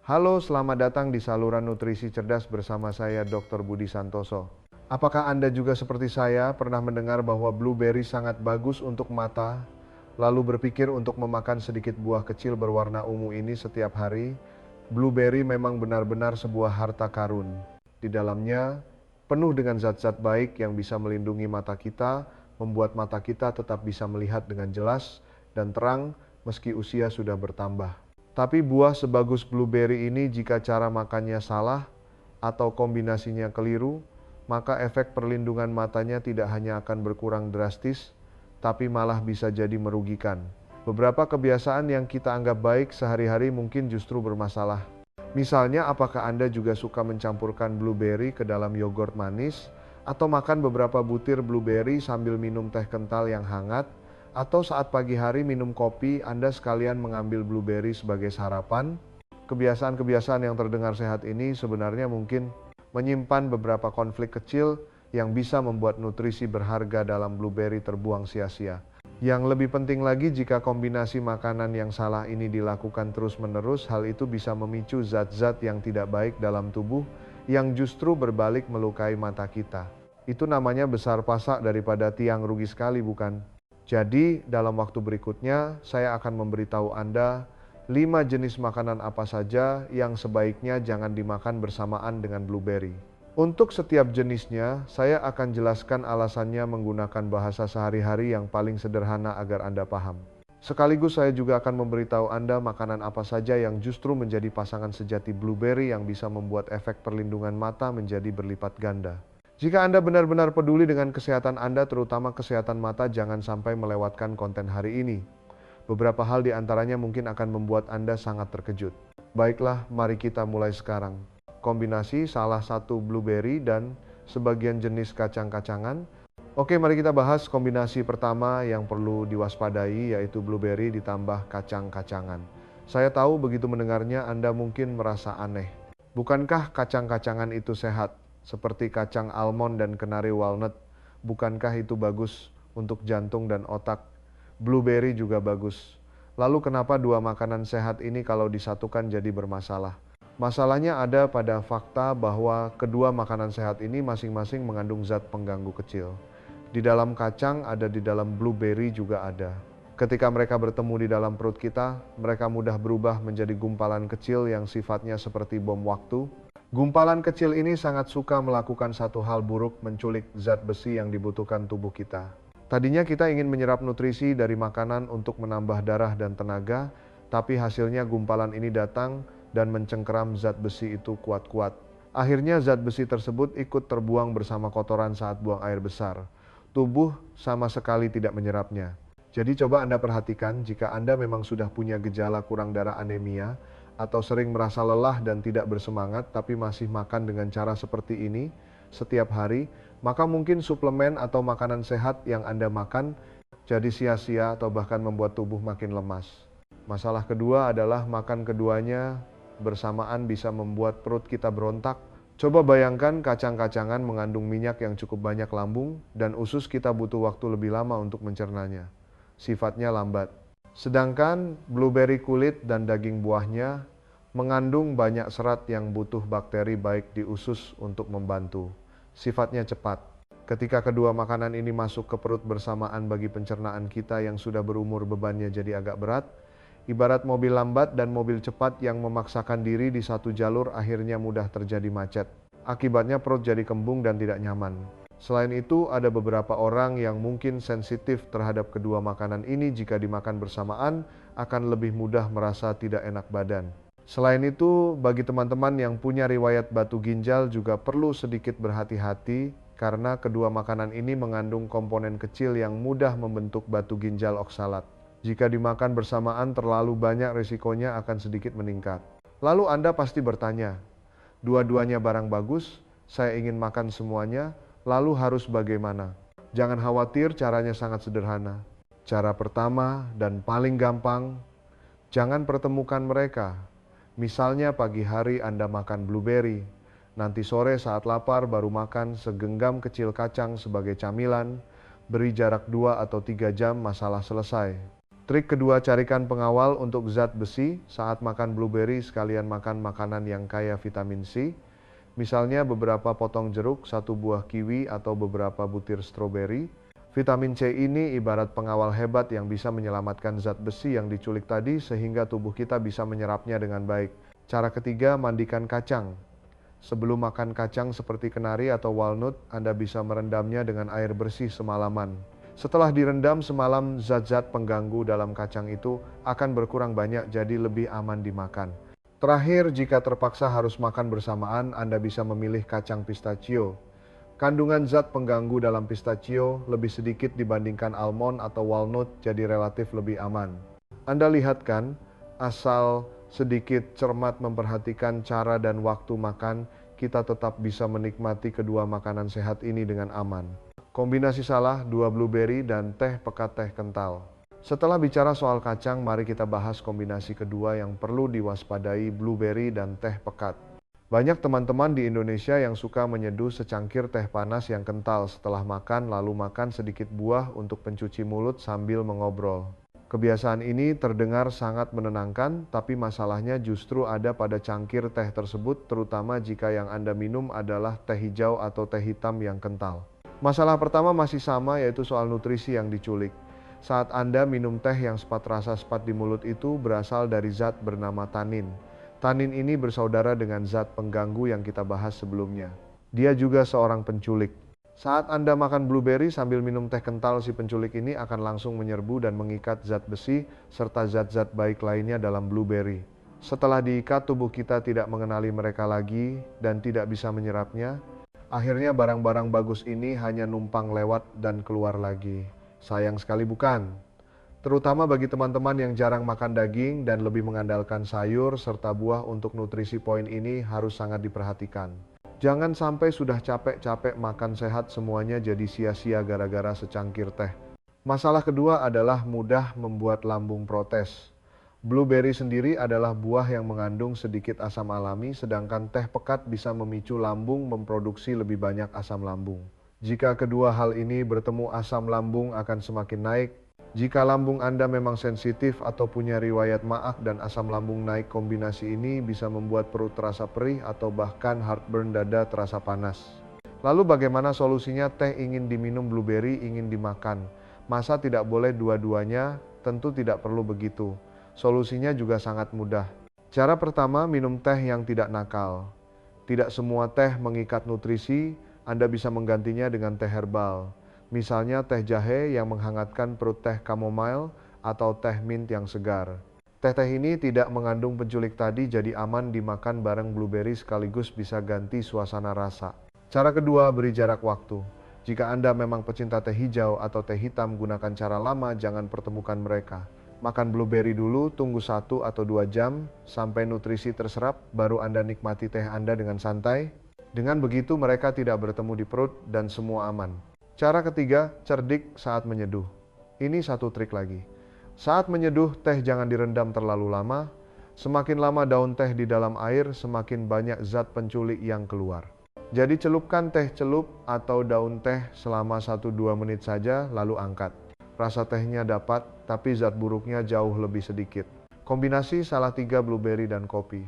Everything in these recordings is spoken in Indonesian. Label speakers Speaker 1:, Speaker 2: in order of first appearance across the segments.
Speaker 1: Halo, selamat datang di saluran nutrisi cerdas bersama saya Dr. Budi Santoso. Apakah Anda juga seperti saya pernah mendengar bahwa blueberry sangat bagus untuk mata, lalu berpikir untuk memakan sedikit buah kecil berwarna ungu ini setiap hari? Blueberry memang benar-benar sebuah harta karun. Di dalamnya penuh dengan zat-zat baik yang bisa melindungi mata kita, membuat mata kita tetap bisa melihat dengan jelas dan terang meski usia sudah bertambah. Tapi buah sebagus blueberry ini jika cara makannya salah atau kombinasinya keliru, maka efek perlindungan matanya tidak hanya akan berkurang drastis, tapi malah bisa jadi merugikan. Beberapa kebiasaan yang kita anggap baik sehari-hari mungkin justru bermasalah. Misalnya, apakah Anda juga suka mencampurkan blueberry ke dalam yogurt manis, atau makan beberapa butir blueberry sambil minum teh kental yang hangat, atau saat pagi hari minum kopi, Anda sekalian mengambil blueberry sebagai sarapan? Kebiasaan-kebiasaan yang terdengar sehat ini sebenarnya mungkin menyimpan beberapa konflik kecil yang bisa membuat nutrisi berharga dalam blueberry terbuang sia-sia. Yang lebih penting lagi, jika kombinasi makanan yang salah ini dilakukan terus-menerus, hal itu bisa memicu zat-zat yang tidak baik dalam tubuh yang justru berbalik melukai mata kita. Itu namanya besar pasak daripada tiang, rugi sekali, bukan? Jadi, dalam waktu berikutnya, saya akan memberitahu Anda 5 jenis makanan apa saja yang sebaiknya jangan dimakan bersamaan dengan blueberry. Untuk setiap jenisnya, saya akan jelaskan alasannya menggunakan bahasa sehari-hari yang paling sederhana agar Anda paham. Sekaligus saya juga akan memberitahu Anda makanan apa saja yang justru menjadi pasangan sejati blueberry yang bisa membuat efek perlindungan mata menjadi berlipat ganda. Jika Anda benar-benar peduli dengan kesehatan Anda, terutama kesehatan mata, jangan sampai melewatkan konten hari ini. Beberapa hal di antaranya mungkin akan membuat Anda sangat terkejut. Baiklah, mari kita mulai sekarang. Kombinasi salah satu blueberry dan sebagian jenis kacang-kacangan. Oke, mari kita bahas kombinasi pertama yang perlu diwaspadai, yaitu blueberry ditambah kacang-kacangan. Saya tahu begitu mendengarnya Anda mungkin merasa aneh. Bukankah kacang-kacangan itu sehat? Seperti kacang almond dan kenari walnut, bukankah itu bagus untuk jantung dan otak? Blueberry juga bagus. Lalu kenapa dua makanan sehat ini kalau disatukan jadi bermasalah? Masalahnya ada pada fakta bahwa kedua makanan sehat ini masing-masing mengandung zat pengganggu kecil. Di dalam kacang ada, di dalam blueberry juga ada. Ketika mereka bertemu di dalam perut kita, mereka mudah berubah menjadi gumpalan kecil yang sifatnya seperti bom waktu. Gumpalan kecil ini sangat suka melakukan satu hal buruk, menculik zat besi yang dibutuhkan tubuh kita. Tadinya kita ingin menyerap nutrisi dari makanan untuk menambah darah dan tenaga, tapi hasilnya gumpalan ini datang dan mencengkeram zat besi itu kuat-kuat. Akhirnya zat besi tersebut ikut terbuang bersama kotoran saat buang air besar. Tubuh sama sekali tidak menyerapnya. Jadi coba Anda perhatikan, jika Anda memang sudah punya gejala kurang darah anemia, atau sering merasa lelah dan tidak bersemangat tapi masih makan dengan cara seperti ini setiap hari, maka mungkin suplemen atau makanan sehat yang Anda makan jadi sia-sia atau bahkan membuat tubuh makin lemas. Masalah kedua adalah makan keduanya bersamaan bisa membuat perut kita berontak. Coba bayangkan kacang-kacangan mengandung minyak yang cukup banyak lambung dan usus kita butuh waktu lebih lama untuk mencernanya. Sifatnya lambat. Sedangkan blueberry kulit dan daging buahnya mengandung banyak serat yang butuh bakteri baik di usus untuk membantu. Sifatnya cepat. Ketika kedua makanan ini masuk ke perut bersamaan, bagi pencernaan kita yang sudah berumur bebannya jadi agak berat. Ibarat mobil lambat dan mobil cepat yang memaksakan diri di satu jalur, akhirnya mudah terjadi macet. Akibatnya perut jadi kembung dan tidak nyaman. Selain itu, ada beberapa orang yang mungkin sensitif terhadap kedua makanan ini. Jika dimakan bersamaan, akan lebih mudah merasa tidak enak badan. Selain itu, bagi teman-teman yang punya riwayat batu ginjal juga perlu sedikit berhati-hati karena kedua makanan ini mengandung komponen kecil yang mudah membentuk batu ginjal oksalat. Jika dimakan bersamaan terlalu banyak, risikonya akan sedikit meningkat. Lalu Anda pasti bertanya, dua-duanya barang bagus, saya ingin makan semuanya, lalu harus bagaimana? Jangan khawatir, caranya sangat sederhana. Cara pertama dan paling gampang, jangan pertemukan mereka. Misalnya pagi hari Anda makan blueberry, nanti sore saat lapar baru makan segenggam kecil kacang sebagai camilan, beri jarak 2 atau 3 jam, masalah selesai. Trik kedua, carikan pengawal untuk zat besi saat makan blueberry, sekalian makan makanan yang kaya vitamin C. Misalnya beberapa potong jeruk, satu buah kiwi, atau beberapa butir stroberi. Vitamin C ini ibarat pengawal hebat yang bisa menyelamatkan zat besi yang diculik tadi sehingga tubuh kita bisa menyerapnya dengan baik. Cara ketiga, mandikan kacang. Sebelum makan kacang seperti kenari atau walnut, Anda bisa merendamnya dengan air bersih semalaman. Setelah direndam semalam, zat-zat pengganggu dalam kacang itu akan berkurang banyak, jadi lebih aman dimakan. Terakhir, jika terpaksa harus makan bersamaan, Anda bisa memilih kacang pistachio. Kandungan zat pengganggu dalam pistachio lebih sedikit dibandingkan almond atau walnut, jadi relatif lebih aman. Anda lihat kan, asal sedikit cermat memperhatikan cara dan waktu makan, kita tetap bisa menikmati kedua makanan sehat ini dengan aman. Kombinasi salah, 2 blueberry dan teh pekat teh kental. Setelah bicara soal kacang, mari kita bahas kombinasi kedua yang perlu diwaspadai, blueberry dan teh pekat. Banyak teman-teman di Indonesia yang suka menyeduh secangkir teh panas yang kental setelah makan, lalu makan sedikit buah untuk pencuci mulut sambil mengobrol. Kebiasaan ini terdengar sangat menenangkan, tapi masalahnya justru ada pada cangkir teh tersebut, terutama jika yang Anda minum adalah teh hijau atau teh hitam yang kental. Masalah pertama masih sama, yaitu soal nutrisi yang diculik. Saat Anda minum teh yang sepat rasa sepat di mulut itu berasal dari zat bernama tanin. Tanin ini bersaudara dengan zat pengganggu yang kita bahas sebelumnya. Dia juga seorang penculik. Saat Anda makan blueberry sambil minum teh kental, si penculik ini akan langsung menyerbu dan mengikat zat besi serta zat-zat baik lainnya dalam blueberry. Setelah diikat, tubuh kita tidak mengenali mereka lagi dan tidak bisa menyerapnya. Akhirnya barang-barang bagus ini hanya numpang lewat dan keluar lagi. Sayang sekali bukan? Terutama bagi teman-teman yang jarang makan daging dan lebih mengandalkan sayur serta buah untuk nutrisi, poin ini harus sangat diperhatikan. Jangan sampai sudah capek-capek makan sehat semuanya jadi sia-sia gara-gara secangkir teh. Masalah kedua adalah mudah membuat lambung protes. Blueberry sendiri adalah buah yang mengandung sedikit asam alami, sedangkan teh pekat bisa memicu lambung memproduksi lebih banyak asam lambung. Jika kedua hal ini bertemu, asam lambung akan semakin naik. Jika lambung Anda memang sensitif atau punya riwayat maag dan asam lambung naik, kombinasi ini bisa membuat perut terasa perih atau bahkan heartburn, dada terasa panas. Lalu bagaimana solusinya? Teh ingin diminum, blueberry ingin dimakan. Masa tidak boleh dua-duanya? Tentu tidak perlu begitu. Solusinya juga sangat mudah. Cara pertama, minum teh yang tidak nakal. Tidak semua teh mengikat nutrisi, Anda bisa menggantinya dengan teh herbal. Misalnya teh jahe yang menghangatkan perut, teh chamomile, atau teh mint yang segar. Teh-teh ini tidak mengandung penculik tadi, jadi aman dimakan bareng blueberry sekaligus bisa ganti suasana rasa. Cara kedua, beri jarak waktu. Jika Anda memang pecinta teh hijau atau teh hitam, gunakan cara lama, jangan pertemukan mereka. Makan blueberry dulu, tunggu 1 atau 2 jam sampai nutrisi terserap, baru Anda nikmati teh Anda dengan santai. Dengan begitu mereka tidak bertemu di perut dan semua aman. Cara ketiga, cerdik saat menyeduh. Ini satu trik lagi. Saat menyeduh, teh jangan direndam terlalu lama. Semakin lama daun teh di dalam air, semakin banyak zat penculik yang keluar. Jadi celupkan teh celup atau daun teh selama 1-2 menit saja, lalu angkat. Rasa tehnya dapat, tapi zat buruknya jauh lebih sedikit. Kombinasi Salatiga, blueberry, dan kopi.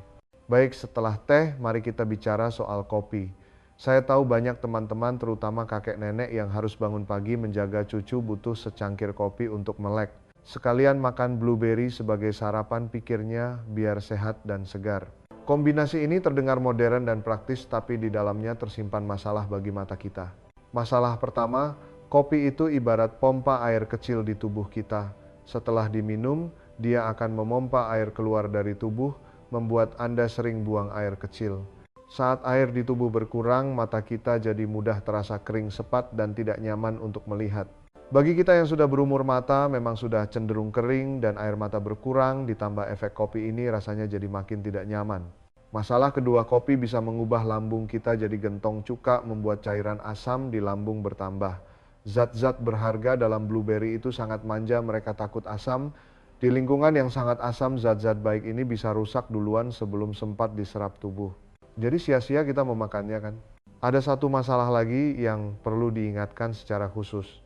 Speaker 1: Baik, setelah teh, mari kita bicara soal kopi. Saya tahu banyak teman-teman, terutama kakek nenek yang harus bangun pagi menjaga cucu, butuh secangkir kopi untuk melek. Sekalian makan blueberry sebagai sarapan, pikirnya biar sehat dan segar. Kombinasi ini terdengar modern dan praktis, tapi di dalamnya tersimpan masalah bagi mata kita. Masalah pertama, kopi itu ibarat pompa air kecil di tubuh kita. Setelah diminum, dia akan memompa air keluar dari tubuh, membuat Anda sering buang air kecil. Saat air di tubuh berkurang, mata kita jadi mudah terasa kering, sepat, dan tidak nyaman untuk melihat. Bagi kita yang sudah berumur, mata memang sudah cenderung kering dan air mata berkurang, ditambah efek kopi ini rasanya jadi makin tidak nyaman. Masalah kedua, kopi bisa mengubah lambung kita jadi gentong cuka, membuat cairan asam di lambung bertambah. Zat-zat berharga dalam blueberry itu sangat manja, mereka takut asam. Di lingkungan yang sangat asam, zat-zat baik ini bisa rusak duluan sebelum sempat diserap tubuh. Jadi sia-sia kita memakannya kan. Ada satu masalah lagi yang perlu diingatkan secara khusus.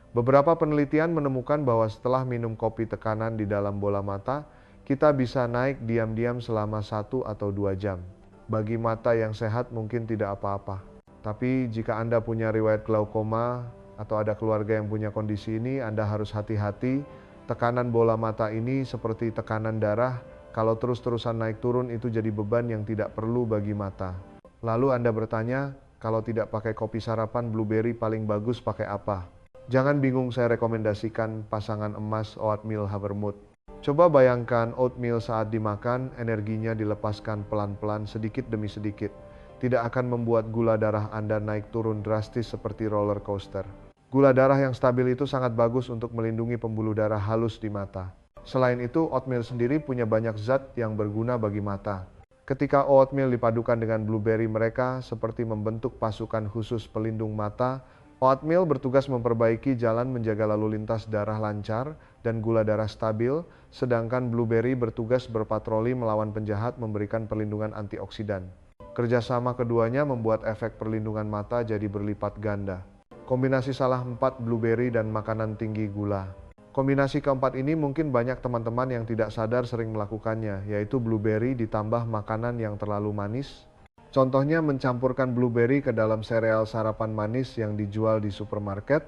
Speaker 1: Beberapa penelitian menemukan bahwa setelah minum kopi tekanan di dalam bola mata, kita bisa naik diam-diam selama 1 atau 2 jam. Bagi mata yang sehat mungkin tidak apa-apa. Tapi jika Anda punya riwayat glaukoma atau ada keluarga yang punya kondisi ini, Anda harus hati-hati. Tekanan bola mata ini seperti tekanan darah, kalau terus-terusan naik turun itu jadi beban yang tidak perlu bagi mata. Lalu Anda bertanya, kalau tidak pakai kopi sarapan blueberry paling bagus pakai apa? Jangan bingung, saya rekomendasikan pasangan emas oatmeal Havermut. Coba bayangkan oatmeal saat dimakan, energinya dilepaskan pelan-pelan sedikit demi sedikit. Tidak akan membuat gula darah Anda naik turun drastis seperti roller coaster. Gula darah yang stabil itu sangat bagus untuk melindungi pembuluh darah halus di mata. Selain itu, oatmeal sendiri punya banyak zat yang berguna bagi mata. Ketika oatmeal dipadukan dengan blueberry, mereka seperti membentuk pasukan khusus pelindung mata. Oatmeal bertugas memperbaiki jalan menjaga lalu lintas darah lancar dan gula darah stabil, sedangkan blueberry bertugas berpatroli melawan penjahat memberikan perlindungan antioksidan. Kerjasama keduanya membuat efek perlindungan mata jadi berlipat ganda. Kombinasi salah 4 blueberry dan makanan tinggi gula. Kombinasi keempat ini mungkin banyak teman-teman yang tidak sadar sering melakukannya, yaitu blueberry ditambah makanan yang terlalu manis. Contohnya mencampurkan blueberry ke dalam sereal sarapan manis yang dijual di supermarket,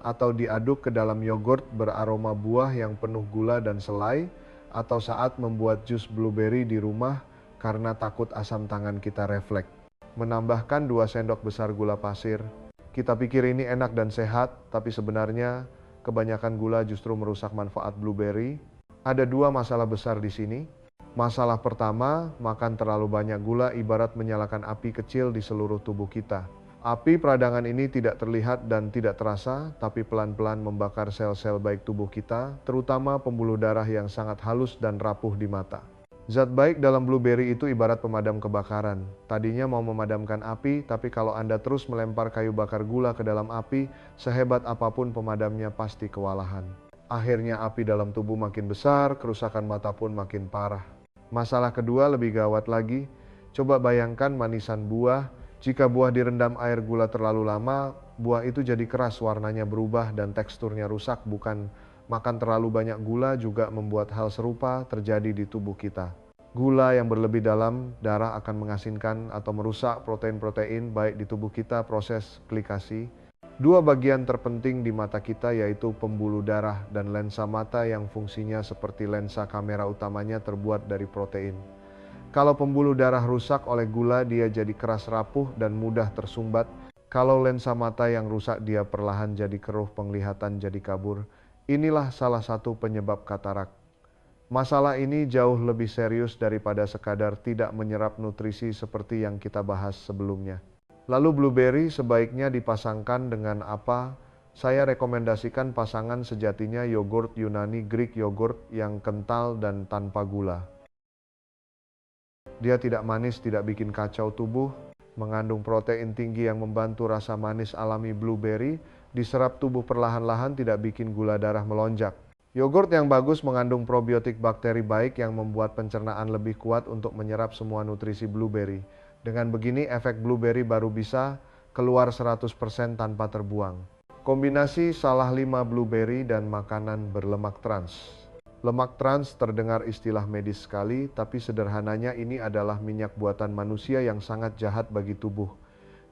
Speaker 1: atau diaduk ke dalam yogurt beraroma buah yang penuh gula dan selai, atau saat membuat jus blueberry di rumah karena takut asam tangan kita refleks. Menambahkan 2 sendok besar gula pasir. Kita pikir ini enak dan sehat, tapi sebenarnya kebanyakan gula justru merusak manfaat blueberry. Ada 2 masalah besar di sini. Masalah pertama, makan terlalu banyak gula ibarat menyalakan api kecil di seluruh tubuh kita. Api peradangan ini tidak terlihat dan tidak terasa, tapi pelan-pelan membakar sel-sel baik tubuh kita, terutama pembuluh darah yang sangat halus dan rapuh di mata. Zat baik dalam blueberry itu ibarat pemadam kebakaran. Tadinya mau memadamkan api, tapi kalau Anda terus melempar kayu bakar gula ke dalam api, sehebat apapun pemadamnya pasti kewalahan. Akhirnya api dalam tubuh makin besar, kerusakan mata pun makin parah. Masalah kedua lebih gawat lagi. Coba bayangkan manisan buah. Jika buah direndam air gula terlalu lama, buah itu jadi keras, warnanya berubah dan teksturnya rusak. Bukan makan terlalu banyak gula juga membuat hal serupa terjadi di tubuh kita. Gula yang berlebih dalam darah akan mengasinkan atau merusak protein-protein baik di tubuh kita, proses glikasi. 2 bagian terpenting di mata kita yaitu pembuluh darah dan lensa mata yang fungsinya seperti lensa kamera utamanya terbuat dari protein. Kalau pembuluh darah rusak oleh gula, dia jadi keras rapuh dan mudah tersumbat. Kalau lensa mata yang rusak, dia perlahan jadi keruh, penglihatan jadi kabur. Inilah salah satu penyebab katarak. Masalah ini jauh lebih serius daripada sekadar tidak menyerap nutrisi seperti yang kita bahas sebelumnya. Lalu blueberry sebaiknya dipasangkan dengan apa? Saya rekomendasikan pasangan sejatinya yogurt Yunani Greek yogurt yang kental dan tanpa gula. Dia tidak manis, tidak bikin kacau tubuh, mengandung protein tinggi yang membantu rasa manis alami blueberry, diserap tubuh perlahan-lahan, tidak bikin gula darah melonjak. Yogurt yang bagus mengandung probiotik bakteri baik yang membuat pencernaan lebih kuat untuk menyerap semua nutrisi blueberry. Dengan begini, efek blueberry baru bisa keluar 100% tanpa terbuang. Kombinasi salah 5 blueberry dan makanan berlemak trans. Lemak trans terdengar istilah medis sekali, tapi sederhananya ini adalah minyak buatan manusia yang sangat jahat bagi tubuh.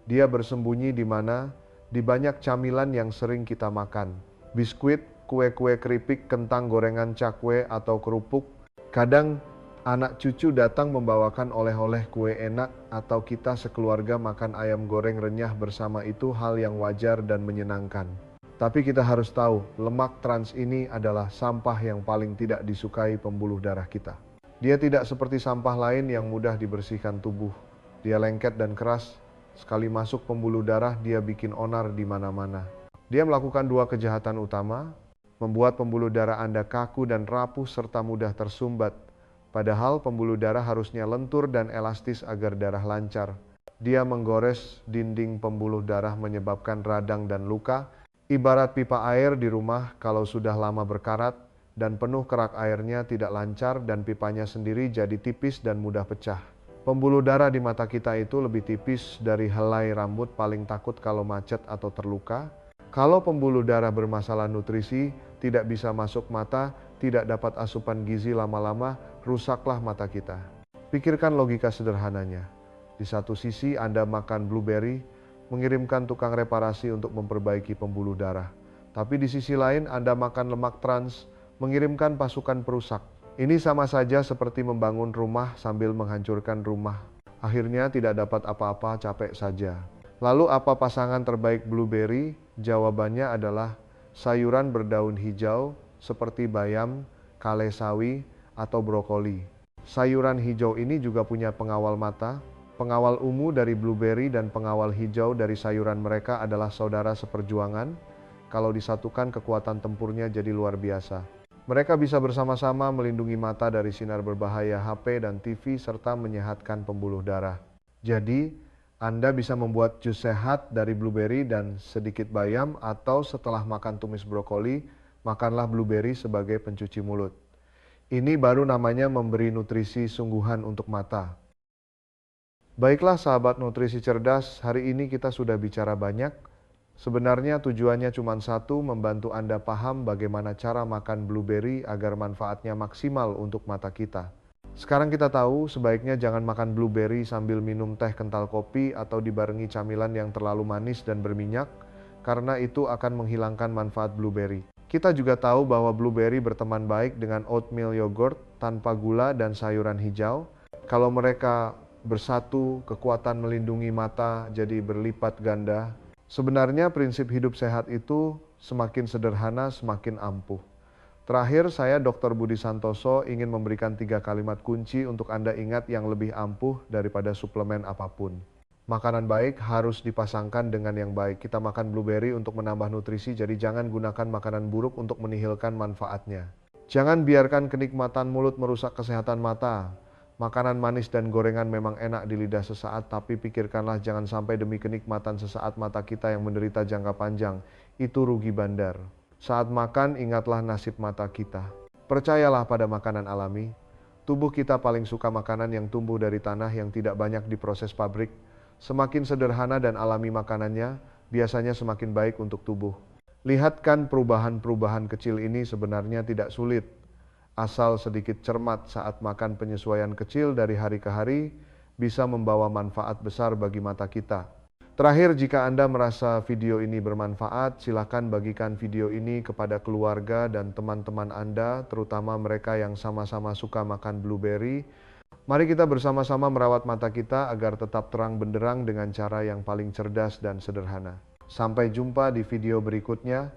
Speaker 1: Dia bersembunyi di mana? Di banyak camilan yang sering kita makan. Biskuit, kue-kue keripik, kentang gorengan, cakwe, atau kerupuk. Kadang anak cucu datang membawakan oleh-oleh kue enak, atau kita sekeluarga makan ayam goreng renyah bersama. Itu hal yang wajar dan menyenangkan. Tapi kita harus tahu, lemak trans ini adalah sampah yang paling tidak disukai pembuluh darah kita. Dia tidak seperti sampah lain yang mudah dibersihkan tubuh. Dia lengket dan keras. Sekali masuk pembuluh darah, dia bikin onar di mana-mana. Dia melakukan 2 kejahatan utama, membuat pembuluh darah Anda kaku dan rapuh serta mudah tersumbat. Padahal pembuluh darah harusnya lentur dan elastis agar darah lancar. Dia menggores dinding pembuluh darah menyebabkan radang dan luka. Ibarat pipa air di rumah kalau sudah lama berkarat dan penuh kerak airnya tidak lancar dan pipanya sendiri jadi tipis dan mudah pecah. Pembuluh darah di mata kita itu lebih tipis dari helai rambut, paling takut kalau macet atau terluka. Kalau pembuluh darah bermasalah nutrisi, tidak bisa masuk mata, tidak dapat asupan gizi lama-lama, rusaklah mata kita. Pikirkan logika sederhananya. Di satu sisi Anda makan blueberry, mengirimkan tukang reparasi untuk memperbaiki pembuluh darah. Tapi di sisi lain Anda makan lemak trans, mengirimkan pasukan perusak. Ini sama saja seperti membangun rumah sambil menghancurkan rumah. Akhirnya tidak dapat apa-apa, capek saja. Lalu apa pasangan terbaik blueberry? Jawabannya adalah sayuran berdaun hijau seperti bayam, kale sawi, atau brokoli. Sayuran hijau ini juga punya pengawal mata. Pengawal ungu dari blueberry dan pengawal hijau dari sayuran mereka adalah saudara seperjuangan. Kalau disatukan, kekuatan tempurnya jadi luar biasa. Mereka bisa bersama-sama melindungi mata dari sinar berbahaya HP dan TV serta menyehatkan pembuluh darah. Jadi, Anda bisa membuat jus sehat dari blueberry dan sedikit bayam, atau setelah makan tumis brokoli, makanlah blueberry sebagai pencuci mulut. Ini baru namanya memberi nutrisi sungguhan untuk mata. Baiklah sahabat nutrisi cerdas, hari ini kita sudah bicara banyak. Sebenarnya tujuannya cuma satu, membantu Anda paham bagaimana cara makan blueberry agar manfaatnya maksimal untuk mata kita. Sekarang kita tahu sebaiknya jangan makan blueberry sambil minum teh kental kopi atau dibarengi camilan yang terlalu manis dan berminyak, karena itu akan menghilangkan manfaat blueberry. Kita juga tahu bahwa blueberry berteman baik dengan oatmeal yogurt tanpa gula dan sayuran hijau. Kalau mereka bersatu, kekuatan melindungi mata jadi berlipat ganda. Sebenarnya prinsip hidup sehat itu semakin sederhana, semakin ampuh. Terakhir, saya Dr. Budi Santoso ingin memberikan 3 kalimat kunci untuk Anda ingat yang lebih ampuh daripada suplemen apapun. Makanan baik harus dipasangkan dengan yang baik. Kita makan blueberry untuk menambah nutrisi, jadi jangan gunakan makanan buruk untuk menihilkan manfaatnya. Jangan biarkan kenikmatan mulut merusak kesehatan mata. Makanan manis dan gorengan memang enak di lidah sesaat, tapi pikirkanlah jangan sampai demi kenikmatan sesaat mata kita yang menderita jangka panjang. Itu rugi bandar. Saat makan, ingatlah nasib mata kita. Percayalah pada makanan alami. Tubuh kita paling suka makanan yang tumbuh dari tanah yang tidak banyak diproses pabrik. Semakin sederhana dan alami makanannya, biasanya semakin baik untuk tubuh. Lihatkan perubahan-perubahan kecil ini sebenarnya tidak sulit. Asal sedikit cermat saat makan, penyesuaian kecil dari hari ke hari bisa membawa manfaat besar bagi mata kita. Terakhir, jika Anda merasa video ini bermanfaat, silakan bagikan video ini kepada keluarga dan teman-teman Anda, terutama mereka yang sama-sama suka makan blueberry. Mari kita bersama-sama merawat mata kita agar tetap terang benderang dengan cara yang paling cerdas dan sederhana. Sampai jumpa di video berikutnya.